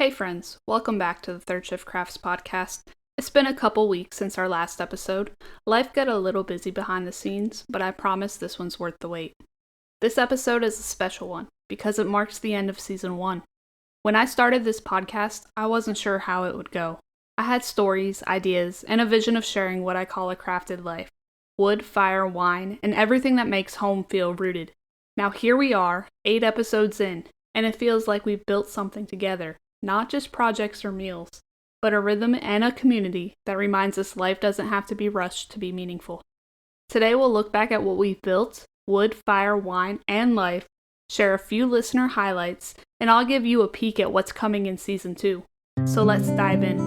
Hey friends, welcome back to the Third Shift Crafts podcast. It's been a couple weeks since our last episode. Life got a little busy behind the scenes, but I promise this one's worth the wait. This episode is a special one because it marks the end of season 1. When I started this podcast, I wasn't sure how it would go. I had stories, ideas, and a vision of sharing what I call a crafted life. Wood, fire, wine, and everything that makes home feel rooted. Now here we are, 8 episodes in, and it feels like we've built something together. Not just projects or meals, but a rhythm and a community that reminds us life doesn't have to be rushed to be meaningful. Today we'll look back at what we've built, wood, fire, wine, and life, share a few listener highlights, and I'll give you a peek at what's coming in season 2. So let's dive in.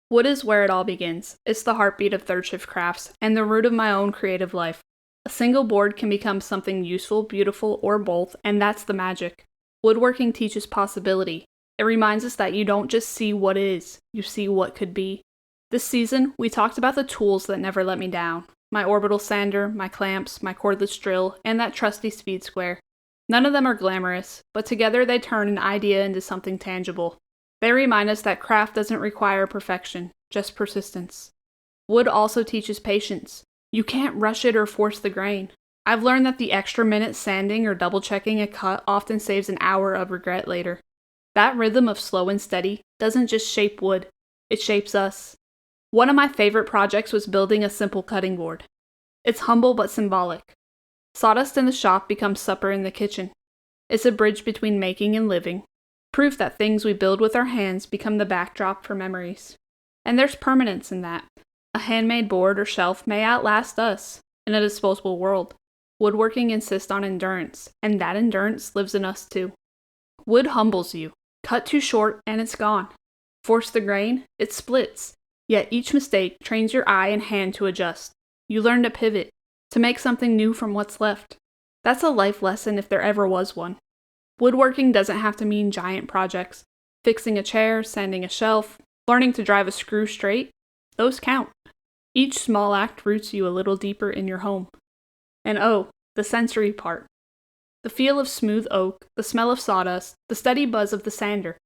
Wood is where it all begins. It's the heartbeat of Third Shift Crafts and the root of my own creative life. A single board can become something useful, beautiful, or both, and that's the magic. Woodworking teaches possibility. It reminds us that you don't just see what is, you see what could be. This season, we talked about the tools that never let me down. My orbital sander, my clamps, my cordless drill, and that trusty speed square. None of them are glamorous, but together they turn an idea into something tangible. They remind us that craft doesn't require perfection, just persistence. Wood also teaches patience. You can't rush it or force the grain. I've learned that the extra minute sanding or double checking a cut often saves an hour of regret later. That rhythm of slow and steady doesn't just shape wood, it shapes us. One of my favorite projects was building a simple cutting board. It's humble but symbolic. Sawdust in the shop becomes supper in the kitchen. It's a bridge between making and living, proof that things we build with our hands become the backdrop for memories. And there's permanence in that. A handmade board or shelf may outlast us in a disposable world. Woodworking insists on endurance, and that endurance lives in us too. Wood humbles you. Cut too short and it's gone. Force the grain, it splits. Yet each mistake trains your eye and hand to adjust. You learn to pivot, to make something new from what's left. That's a life lesson if there ever was one. Woodworking doesn't have to mean giant projects. Fixing a chair, sanding a shelf, learning to drive a screw straight, those count. Each small act roots you a little deeper in your home. And oh, the sensory part. The feel of smooth oak, the smell of sawdust, the steady buzz of the sander.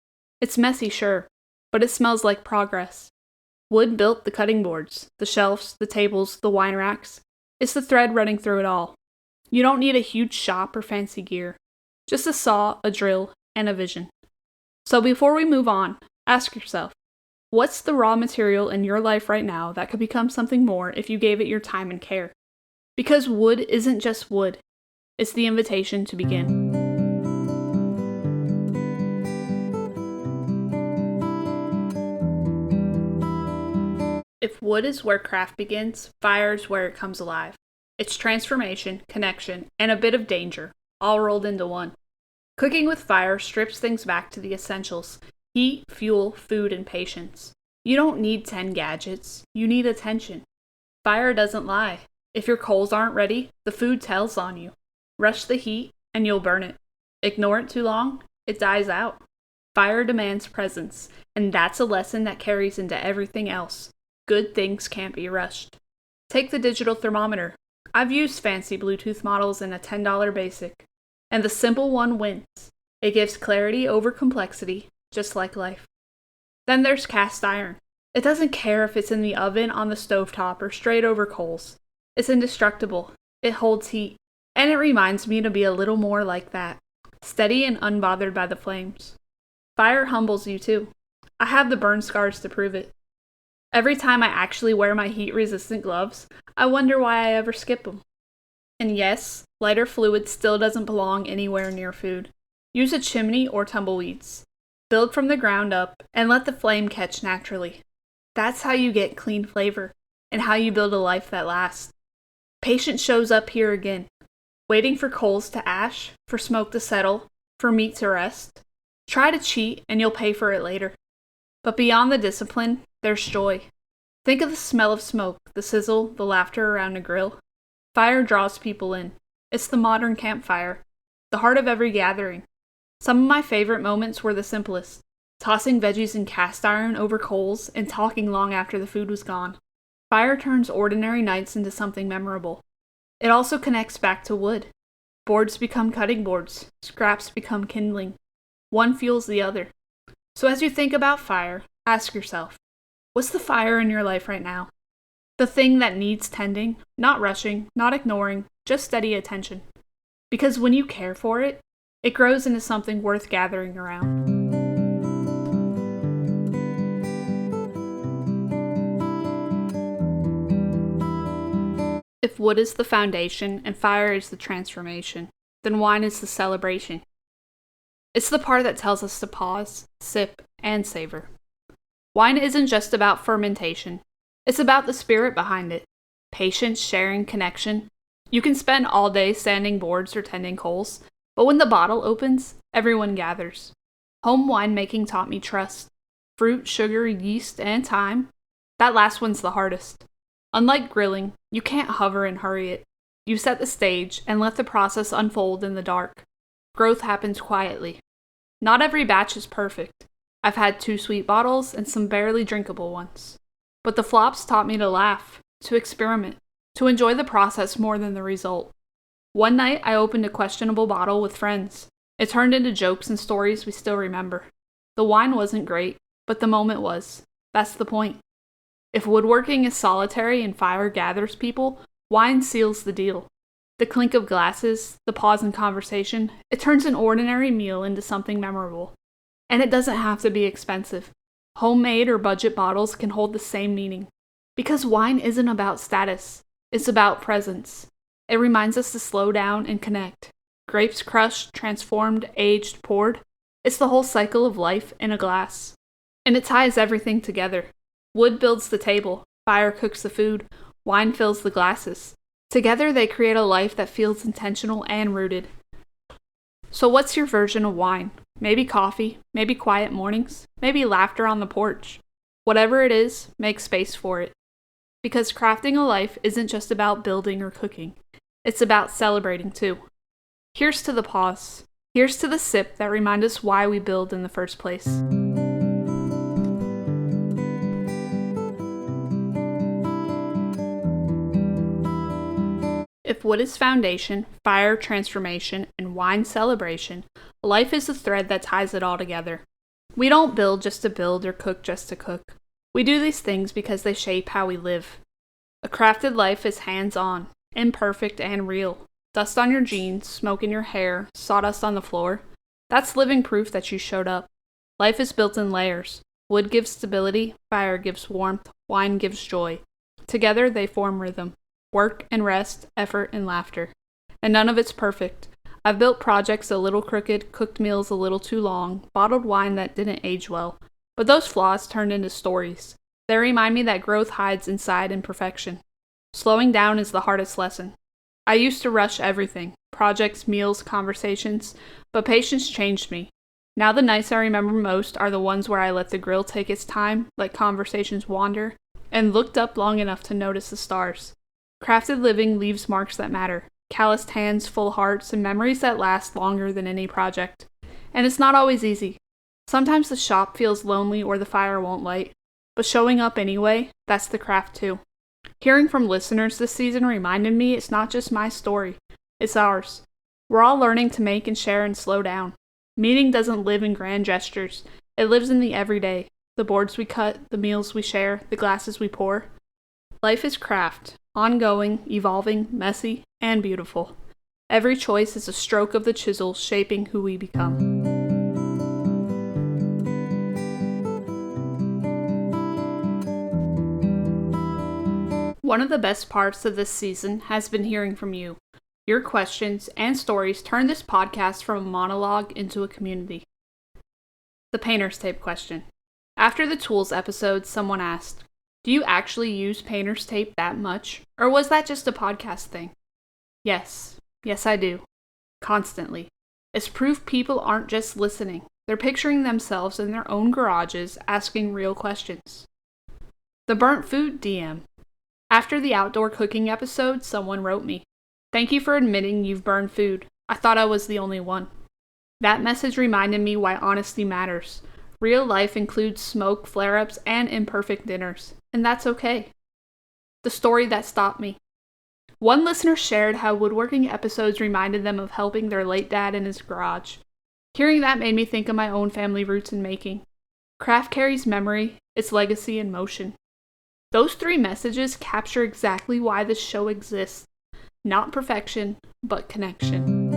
It's messy, sure, but it smells like progress. Wood built the cutting boards, the shelves, the tables, the wine racks. It's the thread running through it all. You don't need a huge shop or fancy gear. Just a saw, a drill, and a vision. So before we move on, ask yourself, what's the raw material in your life right now that could become something more if you gave it your time and care? Because wood isn't just wood. It's the invitation to begin. If wood is where craft begins, fire is where it comes alive. It's transformation, connection, and a bit of danger, all rolled into one. Cooking with fire strips things back to the essentials: heat, fuel, food, and patience. You don't need 10 gadgets, you need attention. Fire doesn't lie. If your coals aren't ready, the food tells on you. Rush the heat, and you'll burn it. Ignore it too long, it dies out. Fire demands presence, and that's a lesson that carries into everything else. Good things can't be rushed. Take the digital thermometer. I've used fancy Bluetooth models in a $10 basic, and the simple one wins. It gives clarity over complexity, just like life. Then there's cast iron. It doesn't care if it's in the oven, on the stovetop, or straight over coals. It's indestructible. It holds heat. And it reminds me to be a little more like that. Steady and unbothered by the flames. Fire humbles you too. I have the burn scars to prove it. Every time I actually wear my heat-resistant gloves, I wonder why I ever skip them. And yes, lighter fluid still doesn't belong anywhere near food. Use a chimney or tumbleweeds. Build from the ground up and let the flame catch naturally. That's how you get clean flavor and how you build a life that lasts. Patience shows up here again. Waiting for coals to ash, for smoke to settle, for meat to rest. Try to cheat and you'll pay for it later. But beyond the discipline, there's joy. Think of the smell of smoke, the sizzle, the laughter around a grill. Fire draws people in. It's the modern campfire, the heart of every gathering. Some of my favorite moments were the simplest. Tossing veggies in cast iron over coals and talking long after the food was gone. Fire turns ordinary nights into something memorable. It also connects back to wood. Boards become cutting boards, scraps become kindling. One fuels the other. So as you think about fire, ask yourself, what's the fire in your life right now? The thing that needs tending, not rushing, not ignoring, just steady attention. Because when you care for it, it grows into something worth gathering around. If wood is the foundation and fire is the transformation, then wine is the celebration. It's the part that tells us to pause, sip, and savor. Wine isn't just about fermentation. It's about the spirit behind it. Patience, sharing, connection. You can spend all day sanding boards or tending coals, but when the bottle opens, everyone gathers. Home winemaking taught me trust. Fruit, sugar, yeast, and time. That last one's the hardest. Unlike grilling, you can't hover and hurry it. You set the stage and let the process unfold in the dark. Growth happens quietly. Not every batch is perfect. I've had 2 sweet bottles and some barely drinkable ones. But the flops taught me to laugh, to experiment, to enjoy the process more than the result. One night, I opened a questionable bottle with friends. It turned into jokes and stories we still remember. The wine wasn't great, but the moment was. That's the point. If woodworking is solitary and fire gathers people, wine seals the deal. The clink of glasses, the pause in conversation, it turns an ordinary meal into something memorable. And it doesn't have to be expensive. Homemade or budget bottles can hold the same meaning. Because wine isn't about status, it's about presence. It reminds us to slow down and connect. Grapes crushed, transformed, aged, poured. It's the whole cycle of life in a glass. And it ties everything together. Wood builds the table, fire cooks the food, wine fills the glasses. Together they create a life that feels intentional and rooted. So what's your version of wine? Maybe coffee, maybe quiet mornings, maybe laughter on the porch. Whatever it is, make space for it. Because crafting a life isn't just about building or cooking. It's about celebrating too. Here's to the pause. Here's to the sip that remind us why we build in the first place. If wood is foundation, fire transformation, and wine celebration, life is the thread that ties it all together. We don't build just to build or cook just to cook. We do these things because they shape how we live. A crafted life is hands-on, imperfect and real. Dust on your jeans, smoke in your hair, sawdust on the floor. That's living proof that you showed up. Life is built in layers. Wood gives stability, fire gives warmth, wine gives joy. Together they form rhythm. Work and rest, effort and laughter. And none of it's perfect. I've built projects a little crooked, cooked meals a little too long, bottled wine that didn't age well. But those flaws turned into stories. They remind me that growth hides inside imperfection. Slowing down is the hardest lesson. I used to rush everything, projects, meals, conversations, but patience changed me. Now the nights I remember most are the ones where I let the grill take its time, let conversations wander, and looked up long enough to notice the stars. Crafted living leaves marks that matter, calloused hands, full hearts, and memories that last longer than any project. And it's not always easy. Sometimes the shop feels lonely or the fire won't light. But showing up anyway, that's the craft too. Hearing from listeners this season reminded me it's not just my story, it's ours. We're all learning to make and share and slow down. Meaning doesn't live in grand gestures, it lives in the everyday. The boards we cut, the meals we share, the glasses we pour. Life is craft, ongoing, evolving, messy, and beautiful. Every choice is a stroke of the chisel shaping who we become. One of the best parts of this season has been hearing from you. Your questions and stories turn this podcast from a monologue into a community. The painter's tape question. After the tools episode, someone asked, do you actually use painter's tape that much, or was that just a podcast thing? Yes I do. Constantly. It's proof people aren't just listening, they're picturing themselves in their own garages asking real questions. The burnt food DM. After the outdoor cooking episode, someone wrote me, thank you for admitting you've burned food. I thought I was the only one. That message reminded me why honesty matters. Real life includes smoke, flare-ups, and imperfect dinners, and that's okay. The story that stopped me. One listener shared how woodworking episodes reminded them of helping their late dad in his garage. Hearing that made me think of my own family roots in making. Craft carries memory, its legacy, and motion. Those 3 messages capture exactly why this show exists. Not perfection, but connection.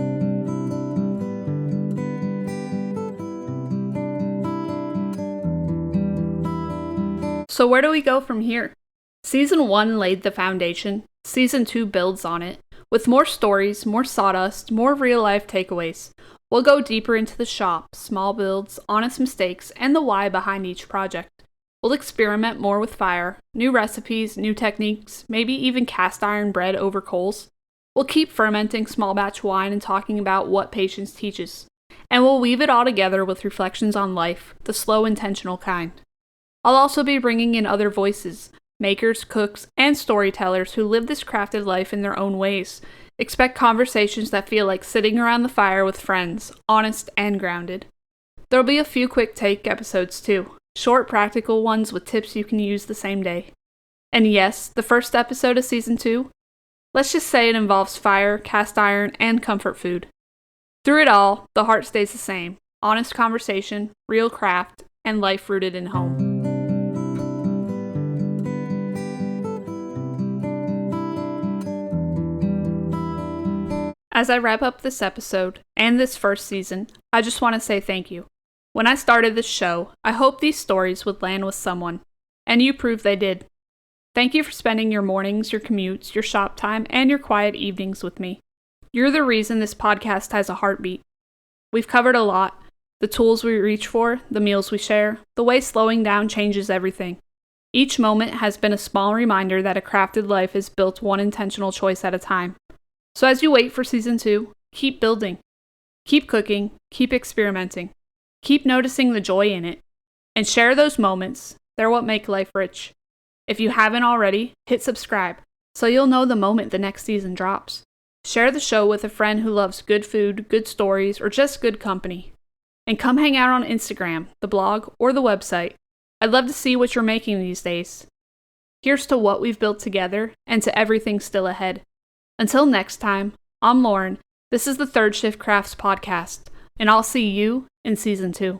So where do we go from here? Season 1 laid the foundation. Season 2 builds on it, with more stories, more sawdust, more real-life takeaways. We'll go deeper into the shop, small builds, honest mistakes, and the why behind each project. We'll experiment more with fire, new recipes, new techniques, maybe even cast iron bread over coals. We'll keep fermenting small batch wine and talking about what patience teaches. And we'll weave it all together with reflections on life, the slow, intentional kind. I'll also be bringing in other voices, makers, cooks, and storytellers who live this crafted life in their own ways. Expect conversations that feel like sitting around the fire with friends, honest and grounded. There'll be a few quick take episodes too, short practical ones with tips you can use the same day. And yes, the first episode of Season 2, let's just say it involves fire, cast iron, and comfort food. Through it all, the heart stays the same, honest conversation, real craft, and life rooted in home. As I wrap up this episode, and this first season, I just want to say thank you. When I started this show, I hoped these stories would land with someone, and you proved they did. Thank you for spending your mornings, your commutes, your shop time, and your quiet evenings with me. You're the reason this podcast has a heartbeat. We've covered a lot, the tools we reach for, the meals we share, the way slowing down changes everything. Each moment has been a small reminder that a crafted life is built one intentional choice at a time. So as you wait for Season 2, keep building. Keep cooking, keep experimenting. Keep noticing the joy in it. And share those moments. They're what make life rich. If you haven't already, hit subscribe so you'll know the moment the next season drops. Share the show with a friend who loves good food, good stories, or just good company. And come hang out on Instagram, the blog, or the website. I'd love to see what you're making these days. Here's to what we've built together and to everything still ahead. Until next time, I'm Lauren. This is the Third Shift Crafts podcast, and I'll see you in Season 2.